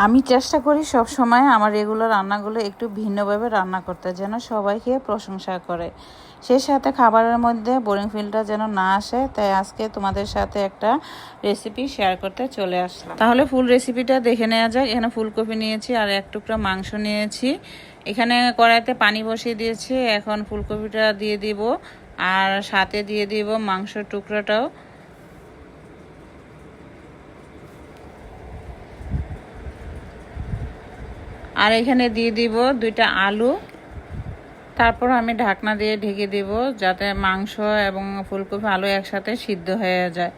আমি চেষ্টা করি সব সময় আমার রেগুলার রান্নাগুলো একটু ভিন্নভাবে রান্না করতে, যেন সবাই খেয়ে প্রশংসা করে। সেই সাথে খাবারের মধ্যে বোরিং ফিলটা যেন না আসে। তাই আজকে তোমাদের সাথে একটা রেসিপি শেয়ার করতে চলে আসলাম। তাহলে ফুল রেসিপিটা দেখে নেওয়া যাক। এখানে ফুলকপি নিয়েছি আর এক টুকরা মাংস নিয়েছি। এখানে কড়াইতে পানি বসিয়ে দিয়েছি। এখন ফুলকপিটা দিয়ে দিব আর সাথে দিয়ে দিব মাংসের টুকরাটাও। আর এখানে দিয়ে দিব 2টা আলু। তারপর আমি ঢাকনা দিয়ে ঢেকে দিব যাতে মাংস এবং ফুলকপি আলু একসাথে সিদ্ধ হয়ে যায়।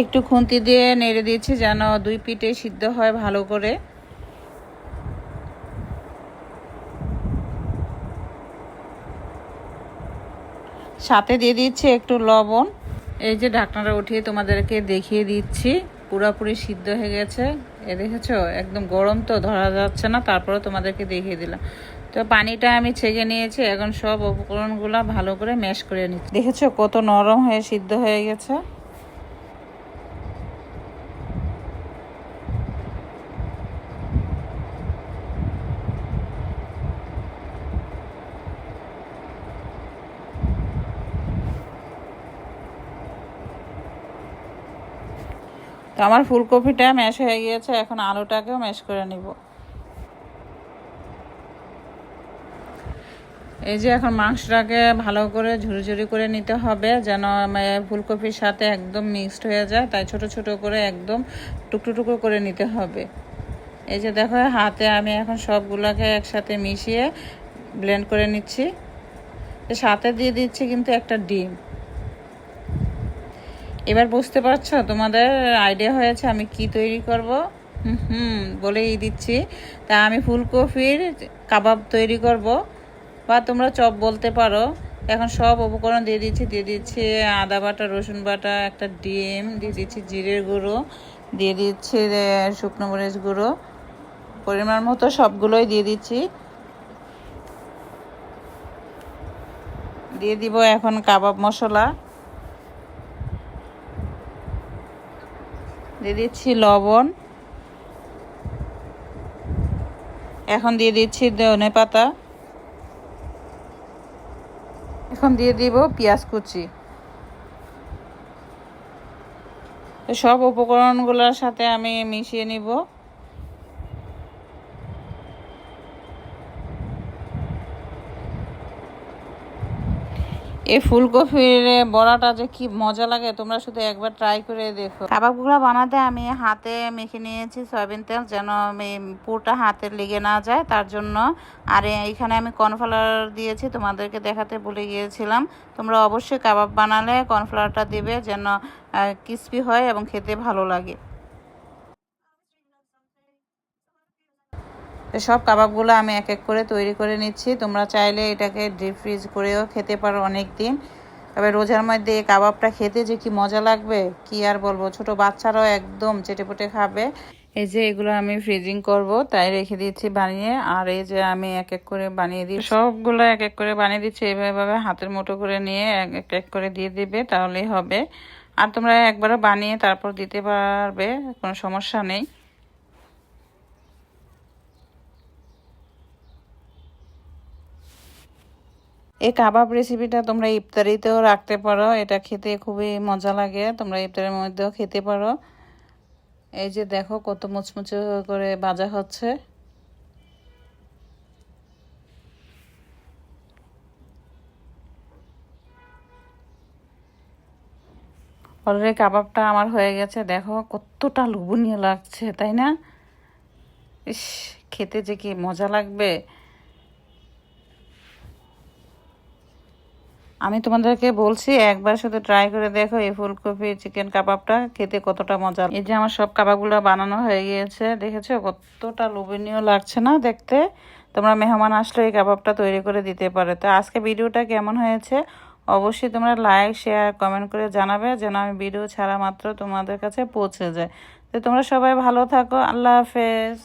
একটু খুন্তি দিয়ে নেড়ে দিচ্ছি যেন 2 পিঠে সিদ্ধ হয় ভালো করে। সাথে দিয়ে দিচ্ছি একটু লবণ। এই যে ঢাকনাটা উঠিয়ে তোমাদেরকে দেখিয়ে দিচ্ছি, পুরোপুরি সিদ্ধ হয়ে গেছে। দেখেছো একদম গরম তো ধরা যাচ্ছে না, তারপরে তোমাদেরকে দেখিয়ে দিলাম। তো পানিটা আমি ছেঁকে নিয়েছি। এখন সব উপকরণগুলো ভালো করে ম্যাশ করে নিচ্ছি। দেখেছো কত নরম হয়ে সিদ্ধ হয়ে গেছে। তো আমার ফুলকপিটা ম্যাশ হয়ে গিয়েছে। এখন আলুটাকেও ম্যাশ করে নিব। এই যে এখন মাংসটাকে ভালো করে ঝুরি করে নিতে হবে যেন ফুলকপির সাথে একদম মিক্সড হয়ে যায়। তাই ছোট ছোট করে একদম টুকরো টুকরো করে নিতে হবে। এই যে দেখো হাতে আমি এখন সবগুলোকে একসাথে মিশিয়ে ব্লেন্ড করে নিচ্ছি। সাথে দিয়ে দিচ্ছি কিন্তু একটা ডিম। এবার বুঝতে পারছো, তোমাদের আইডিয়া হয়েছে আমি কি তৈরি করব? বলেই দিচ্ছি। তা আমি ফুলকপির কাবাব তৈরি করব, বা তোমরা চপ বলতে পারো। এখন সব উপকরণ দিয়ে দিচ্ছি আদা বাটা, রসুন বাটা, একটা ডিম দিয়ে দিচ্ছি, জিরের গুঁড়ো দিয়ে দিচ্ছি, শুকনো মরিচ গুঁড়ো পরিমাণ মতো সবগুলোই দিয়ে দিচ্ছি। দিয়ে দিব এখন কাবাব মশলা, দিয়ে দিচ্ছি লবণ, এখন দিয়ে দিচ্ছি ধনে পাতা, এখন দিয়ে দিব পেঁয়াজ কুচি। সব উপকরণগুলোর সাথে আমি মিশিয়ে নিব। এই ফুলকপির বড়াটা যে কি মজা লাগে, তোমরা শুধু একবার ট্রাই করে দেখো। কাবাবগুলো বানাতে আমি হাতে মেখে নিয়েছি সয়াবিন তেল, যেন পুরোটা হাতে লেগে না যায় তার জন্য। আর এখানে আমি কর্নফ্লাওয়ার দিয়েছি, তোমাদেরকে দেখাতে ভুলে গিয়েছিলাম। তোমরা অবশ্যই কাবাব বানালে কর্নফ্লাওয়ারটা দিবে যেন ক্রিস্পি হয় এবং খেতে ভালো লাগে। তো সব কাবাবগুলো আমি এক এক করে তৈরি করে নিচ্ছি। তোমরা চাইলে এটাকে ডিপ ফ্রিজ করেও খেতে পারো অনেক দিন। তবে রোজার মধ্যে এই কাবাবটা খেতে যে কি মজা লাগবে কি আর বলবো, ছোট বাচ্চারাও একদম চেটেপুটে খাবে। এই যে এগুলো আমি ফ্রিজিং করব তাই রেখে দিচ্ছি বানিয়ে। আর এই যে আমি এক এক করে বানিয়ে দিই, সবগুলো এক এক করে বানিয়ে দিচ্ছি। এইভাবে হাতের মুঠো করে নিয়ে এক এক করে দিয়ে দিবে, তাহলেই হবে। আর তোমরা একবারও বানিয়ে তারপর দিতে পারবে, কোনো সমস্যা নেই। এই কাবাব রেসিপিটা তোমরা ইফতারিতেও রাখতে পারো, এটা খেতে খুবই মজা লাগে। তোমরা ইফতারের মধ্যেও খেতে পারো। এই যে দেখো কত মুচমুচে করে ভাজা হচ্ছে। অলরেডি কাবাবটা আমার হয়ে গেছে, দেখো কতটা লোভনীয় লাগছে, তাই না? ইস, খেতে যে কি মজা লাগবে। আমি তোমাদেরকে বলছি একবার শুধু ট্রাই করে দেখো এই ফুলকপি চিকেন কাবাবটা খেতে কতটা মজা। এই যে আমার সব কাবাবগুলো বানানো হয়ে গিয়েছে, দেখেছো কতটা লোভনীয় লাগছে না দেখতে? তোমরা মেহমান আসলে এই কাবাবটা তৈরি করে দিতে পারো। তো আজকে ভিডিওটা কেমন হয়েছে অবশ্যই তোমরা লাইক, শেয়ার, কমেন্ট করে জানাবে, যেন আমি ভিডিও ছাড়া মাত্র তোমাদের কাছে পৌঁছে যায়। তো তোমরা সবাই ভালো থাকো। আল্লাহ হাফেজ।